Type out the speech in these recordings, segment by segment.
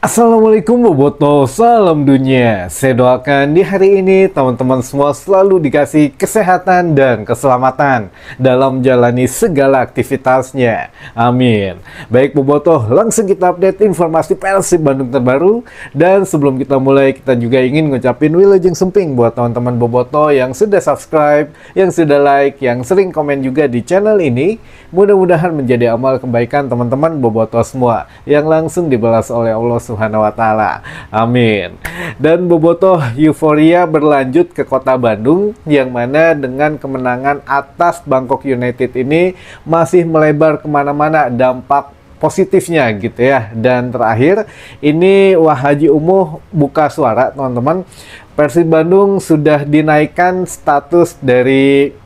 Assalamualaikum Boboto, salam dunia. Saya doakan di hari ini teman-teman semua selalu dikasih kesehatan dan keselamatan dalam menjalani segala aktivitasnya. Amin. Baik Boboto, langsung kita update informasi Persib Bandung terbaru. Dan sebelum kita mulai, kita juga ingin ngucapin wilujeng semping buat teman-teman Boboto yang sudah subscribe, yang sudah like, yang sering komen juga di channel ini. Mudah-mudahan menjadi amal kebaikan teman-teman Boboto semua yang langsung dibalas oleh Allah Subhanahu wa Ta'ala. Amin. Dan Boboto, euforia berlanjut ke kota Bandung, yang mana dengan kemenangan atas Bangkok United ini masih melebar kemana-mana dampak positifnya gitu ya. Dan terakhir ini Wahaji Umuh buka suara teman-teman, Persib Bandung sudah dinaikkan status dari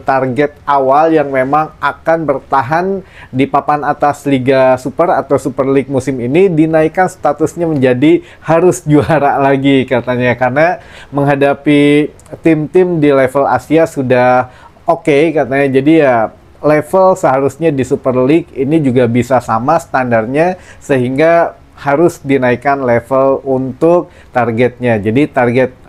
target awal yang memang akan bertahan di papan atas Liga Super atau Super League musim ini, dinaikkan statusnya menjadi harus juara lagi katanya, karena menghadapi tim-tim di level Asia sudah oke katanya. Jadi ya level seharusnya di Super League ini juga bisa sama standarnya, sehingga harus dinaikkan level untuk targetnya. Jadi target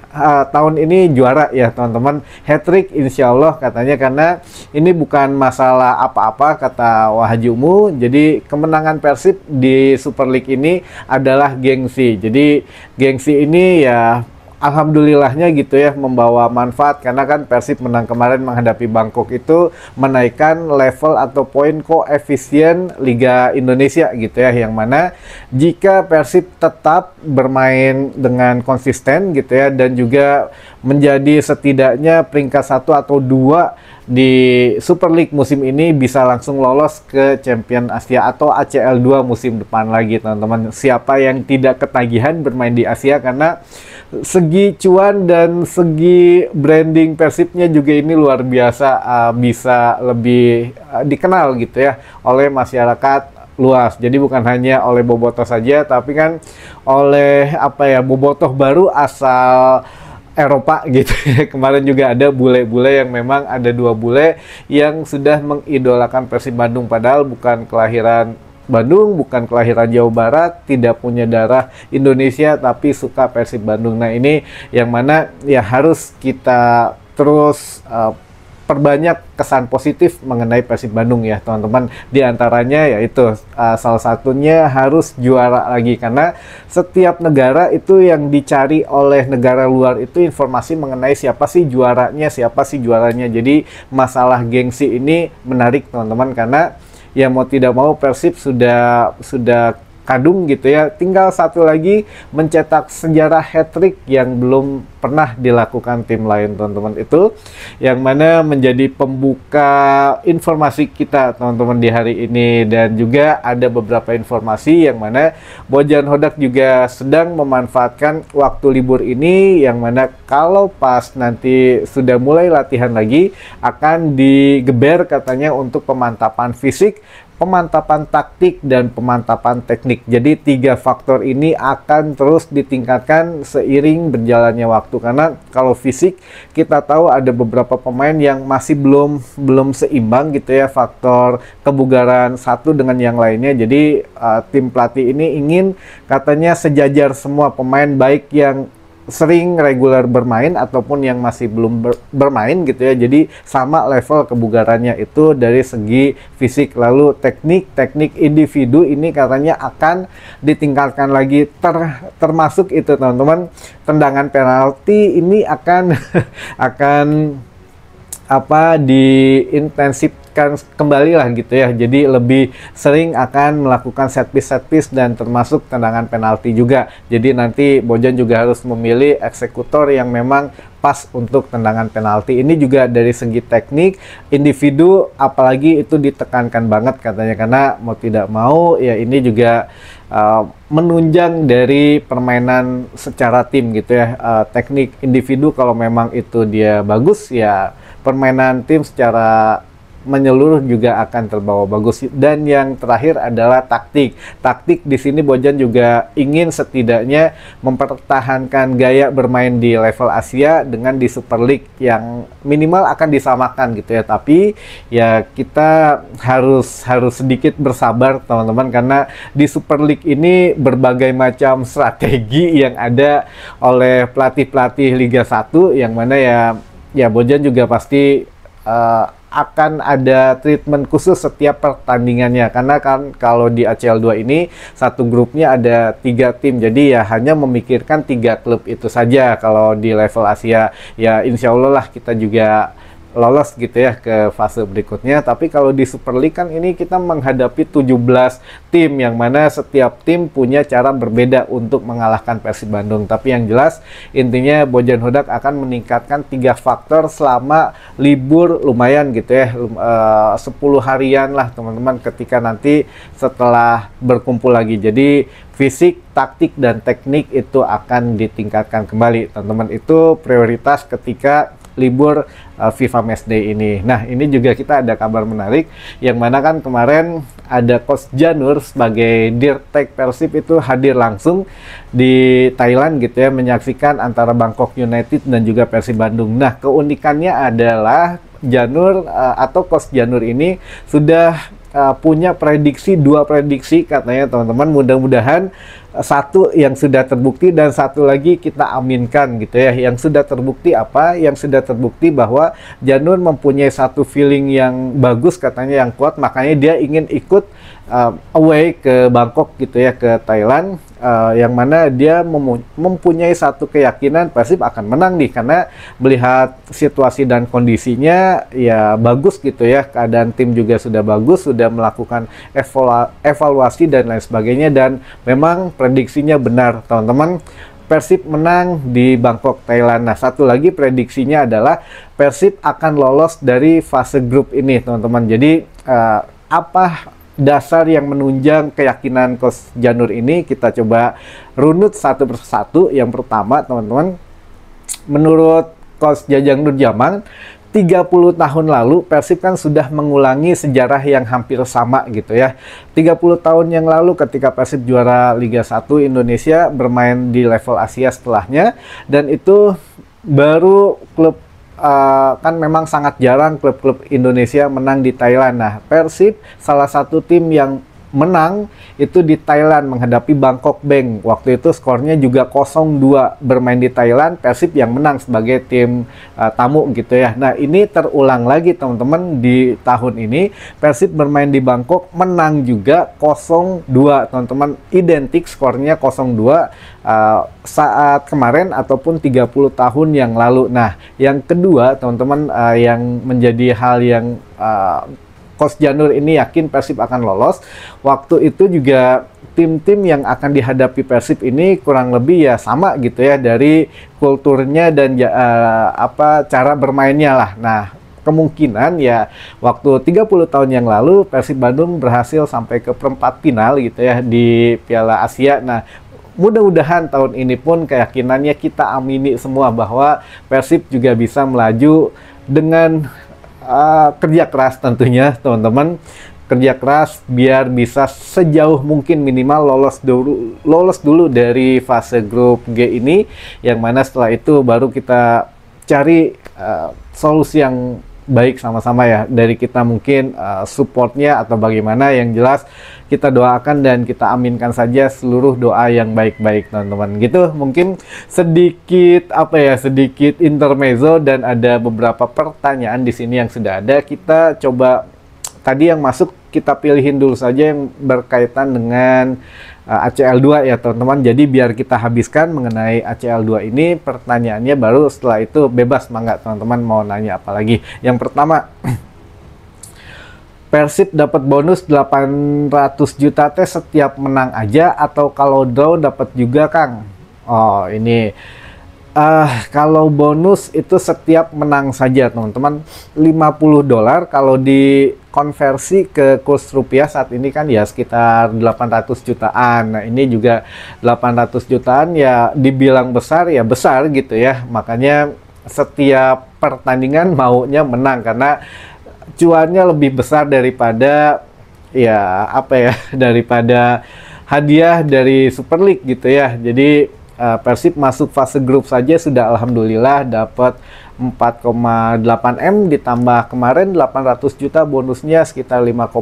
tahun ini juara ya teman-teman, hat-trick insya Allah katanya, karena ini bukan masalah apa-apa kata Wahaji Umu. Jadi kemenangan Persib di Super League ini adalah gengsi. Jadi gengsi ini ya alhamdulillahnya gitu ya membawa manfaat, karena kan Persib menang kemarin menghadapi Bangkok itu menaikkan level atau poin koefisien Liga Indonesia gitu ya, yang mana jika Persib tetap bermain dengan konsisten gitu ya, dan juga menjadi setidaknya peringkat 1 atau 2 di Super League musim ini, bisa langsung lolos ke Champion Asia atau ACL 2 musim depan lagi teman-teman. Siapa yang tidak ketagihan bermain di Asia, karena segi cuan dan segi branding Persibnya juga ini luar biasa, bisa lebih dikenal gitu ya oleh masyarakat luas. Jadi bukan hanya oleh Bobotoh saja, tapi kan oleh Bobotoh baru asal Eropa gitu ya. Kemarin juga ada bule-bule yang memang ada 2 bule yang sudah mengidolakan Persib Bandung, padahal bukan kelahiran Bandung, bukan kelahiran Jawa Barat, tidak punya darah Indonesia, tapi suka Persib Bandung. Nah ini yang mana ya harus kita terus perbanyak kesan positif mengenai Persib Bandung ya teman-teman. Di antaranya yaitu salah satunya harus juara lagi, karena setiap negara itu yang dicari oleh negara luar itu informasi mengenai siapa sih juaranya, siapa sih juaranya. Jadi masalah gengsi ini menarik teman-teman, karena ya mau tidak mau Persib sudah kadung gitu ya, tinggal satu lagi mencetak sejarah hat-trick yang belum pernah dilakukan tim lain teman-teman. Itu yang mana menjadi pembuka informasi kita teman-teman di hari ini. Dan juga ada beberapa informasi yang mana Bojan Hodak juga sedang memanfaatkan waktu libur ini, yang mana kalau pas nanti sudah mulai latihan lagi akan digeber katanya untuk pemantapan fisik, pemantapan taktik, dan pemantapan teknik. Jadi 3 faktor ini akan terus ditingkatkan seiring berjalannya waktu, karena kalau fisik kita tahu ada beberapa pemain yang masih belum seimbang gitu ya, faktor kebugaran satu dengan yang lainnya. Jadi tim pelatih ini ingin katanya sejajar semua pemain, baik yang sering reguler bermain ataupun yang masih belum bermain gitu ya. Jadi sama level kebugarannya itu dari segi fisik. Lalu teknik individu ini katanya akan ditingkatkan lagi, termasuk itu teman-teman, tendangan penalti ini akan diintensifkan kembali lah gitu ya. Jadi lebih sering akan melakukan set piece dan termasuk tendangan penalti juga. Jadi nanti Bojan juga harus memilih eksekutor yang memang pas untuk tendangan penalti. Ini juga dari segi teknik individu apalagi itu ditekankan banget katanya, karena mau tidak mau ya ini juga menunjang dari permainan secara tim gitu ya. Teknik individu kalau memang itu dia bagus, ya permainan tim secara menyeluruh juga akan terbawa bagus. Dan yang terakhir adalah taktik. Taktik di sini Bojan juga ingin setidaknya mempertahankan gaya bermain di level Asia dengan di Super League yang minimal akan disamakan gitu ya. Tapi ya kita harus sedikit bersabar teman-teman, karena di Super League ini berbagai macam strategi yang ada oleh pelatih-pelatih Liga 1, yang mana ya Bojan juga pasti akan ada treatment khusus setiap pertandingannya, karena kan kalau di ACL 2 ini satu grupnya ada 3 tim, jadi ya hanya memikirkan 3 klub itu saja. Kalau di level Asia ya insya Allah lah kita juga lolos gitu ya ke fase berikutnya. Tapi kalau di Super League kan ini kita menghadapi 17 tim, yang mana setiap tim punya cara berbeda untuk mengalahkan Persib Bandung. Tapi yang jelas intinya Bojan Hodak akan meningkatkan 3 faktor selama libur lumayan gitu ya, 10 harian lah teman-teman, ketika nanti setelah berkumpul lagi. Jadi fisik, taktik, dan teknik itu akan ditingkatkan kembali teman-teman. Itu prioritas ketika libur FIFA Matchday ini. Nah, ini juga kita ada kabar menarik, yang mana kan kemarin ada Coach Janur sebagai Dirtek Persib itu hadir langsung di Thailand gitu ya, menyaksikan antara Bangkok United dan juga Persib Bandung. Nah, keunikannya adalah Janur atau Coach Janur ini sudah punya prediksi, 2 prediksi katanya teman-teman. Mudah-mudahan satu yang sudah terbukti dan satu lagi kita aminkan gitu ya. Yang sudah terbukti apa? Yang sudah terbukti bahwa Janur mempunyai satu feeling yang bagus katanya, yang kuat, makanya dia ingin ikut away ke Bangkok gitu ya, ke Thailand, yang mana dia mempunyai satu keyakinan Persib akan menang nih, karena melihat situasi dan kondisinya ya bagus gitu ya, keadaan tim juga sudah bagus, sudah melakukan evaluasi dan lain sebagainya, dan memang prediksinya benar teman-teman. Persib menang di Bangkok, Thailand. Nah, satu lagi prediksinya adalah Persib akan lolos dari fase grup ini teman-teman. Jadi apa dasar yang menunjang keyakinan Coach Janur ini, kita coba runut satu persatu. Yang pertama teman-teman, menurut Coach Jajang Nurjaman, 30 tahun lalu Persib kan sudah mengulangi sejarah yang hampir sama gitu ya. 30 tahun yang lalu ketika Persib juara Liga 1 Indonesia, bermain di level Asia setelahnya, dan itu baru klub kan memang sangat jarang klub-klub Indonesia menang di Thailand. Nah, Persib salah satu tim yang menang itu di Thailand menghadapi Bangkok Bank. Waktu itu skornya juga 0-2 bermain di Thailand, Persib yang menang sebagai tim tamu gitu ya. Nah, ini terulang lagi teman-teman di tahun ini, Persib bermain di Bangkok menang juga 0-2 teman-teman, identik skornya 0-2 saat kemarin ataupun 30 tahun yang lalu. Nah, yang kedua teman-teman, yang menjadi hal yang Coach Janur ini yakin Persib akan lolos. Waktu itu juga tim-tim yang akan dihadapi Persib ini kurang lebih ya sama gitu ya, dari kulturnya dan cara bermainnya lah. Nah, kemungkinan ya waktu 30 tahun yang lalu Persib Bandung berhasil sampai ke perempat final gitu ya di Piala Asia. Nah, mudah-mudahan tahun ini pun keyakinannya kita amini semua bahwa Persib juga bisa melaju dengan kerja keras tentunya teman-teman, kerja keras biar bisa sejauh mungkin minimal lolos dulu dari fase grup G ini, yang mana setelah itu baru kita cari solusi yang baik sama-sama ya, dari kita mungkin supportnya atau bagaimana. Yang jelas kita doakan dan kita aminkan saja seluruh doa yang baik-baik teman-teman. Gitu mungkin sedikit sedikit intermezzo, dan ada beberapa pertanyaan di sini yang sudah ada. Kita coba tadi yang masuk kita pilihin dulu saja yang berkaitan dengan ACL 2 ya teman-teman. Jadi biar kita habiskan mengenai ACL 2 ini pertanyaannya, baru setelah itu bebas mangga teman-teman mau nanya apa lagi. Yang pertama, Persib dapat bonus 800 juta teh setiap menang aja atau kalau draw dapat juga Kang? Oh, ini kalau bonus itu setiap menang saja teman-teman, $50. Kalau dikonversi ke kurs rupiah saat ini kan ya sekitar 800 jutaan. Nah, ini juga 800 jutaan ya dibilang besar ya besar gitu ya. Makanya setiap pertandingan maunya menang, karena cuannya lebih besar daripada ya apa ya daripada hadiah dari Super League gitu ya. Jadi Persib masuk fase grup saja sudah alhamdulillah dapat 4,8 M ditambah kemarin 800 juta bonusnya sekitar 5,6.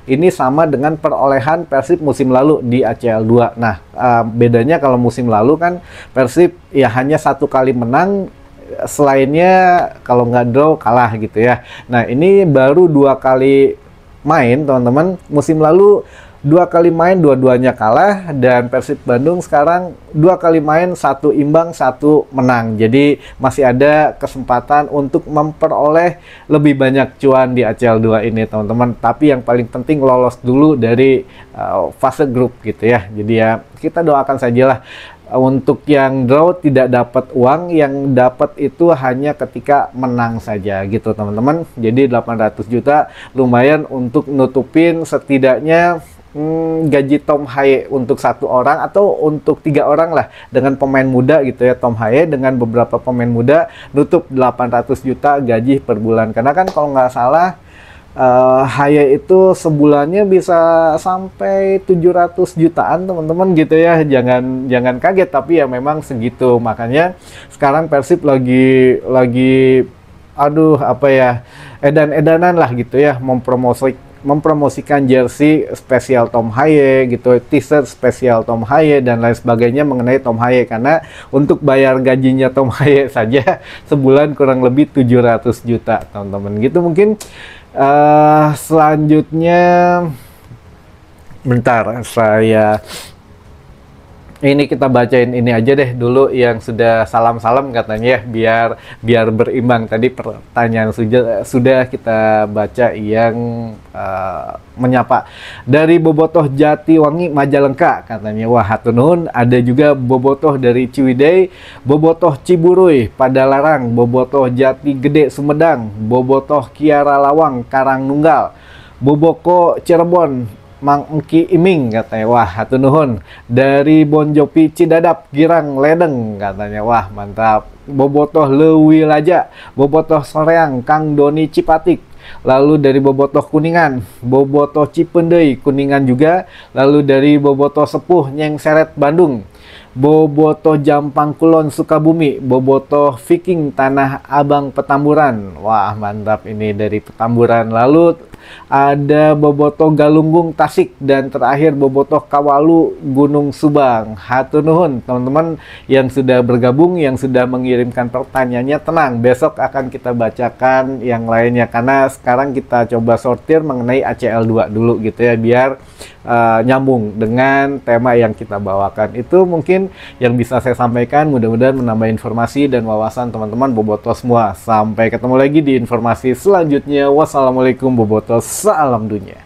Ini sama dengan perolehan Persib musim lalu di ACL 2. Nah, bedanya kalau musim lalu kan Persib ya hanya 1 kali menang, selainnya kalau nggak draw kalah gitu ya. Nah, ini baru 2 kali main teman-teman. Musim lalu 2 kali main dua-duanya kalah, dan Persib Bandung sekarang 2 kali main 1 imbang 1 menang. Jadi masih ada kesempatan untuk memperoleh lebih banyak cuan di ACL 2 ini teman-teman. Tapi yang paling penting lolos dulu dari fase grup gitu ya. Jadi ya kita doakan sajalah. Untuk yang draw tidak dapat uang, yang dapat itu hanya ketika menang saja gitu teman-teman. Jadi 800 juta lumayan untuk nutupin setidaknya gaji Tom Haye untuk 1 orang atau untuk 3 orang lah, dengan pemain muda gitu ya. Tom Haye dengan beberapa pemain muda nutup 800 juta gaji per bulan. Karena kan kalau nggak salah Haye itu sebulannya bisa sampai 700 jutaan teman-teman gitu ya. Jangan kaget, tapi ya memang segitu. Makanya sekarang Persib lagi aduh apa ya, edan-edanan lah gitu ya, mempromosikan jersey spesial Tom Haye gitu, t-shirt spesial Tom Haye dan lain sebagainya mengenai Tom Haye. Karena untuk bayar gajinya Tom Haye saja sebulan kurang lebih 700 juta teman-teman gitu. Mungkin selanjutnya bentar, ini kita bacain ini aja deh dulu yang sudah salam-salam katanya ya, biar berimbang. Tadi pertanyaan sudah kita baca yang menyapa dari Bobotoh Jatiwangi Majalengka katanya, wah hatur nuhun. Ada juga Bobotoh dari Ciwidey, Bobotoh Ciburuy Padalarang, Bobotoh Jati Gede Sumedang, Bobotoh Kiara Lawang Karangnunggal, Boboko Cirebon Mang Engki Iming katanya, wah hatur nuhun. Dari Bonjopi Cidadap Girang Ledeng katanya, wah mantap. Bobotoh Lewi Laja, Bobotoh Soreang Kang Doni Cipatik. Lalu dari Bobotoh Kuningan, Bobotoh Cipendei Kuningan juga. Lalu dari Bobotoh Sepuh Nyeng Seret Bandung, Bobotoh Jampang Kulon Sukabumi, Bobotoh Viking Tanah Abang Petamburan. Wah mantap ini dari Petamburan. Lalu ada Bobotoh Galunggung Tasik, dan terakhir Bobotoh Kawalu Gunung Subang. Hatur nuhun teman-teman yang sudah bergabung, yang sudah mengirimkan pertanyaannya. Tenang, besok akan kita bacakan yang lainnya, karena sekarang kita coba sortir mengenai ACL 2 dulu gitu ya, biar nyambung dengan tema yang kita bawakan. Itu mungkin yang bisa saya sampaikan, mudah-mudahan menambah informasi dan wawasan teman-teman Bobotoh semua. Sampai ketemu lagi di informasi selanjutnya. Wassalamualaikum Bobotoh, salam dunia.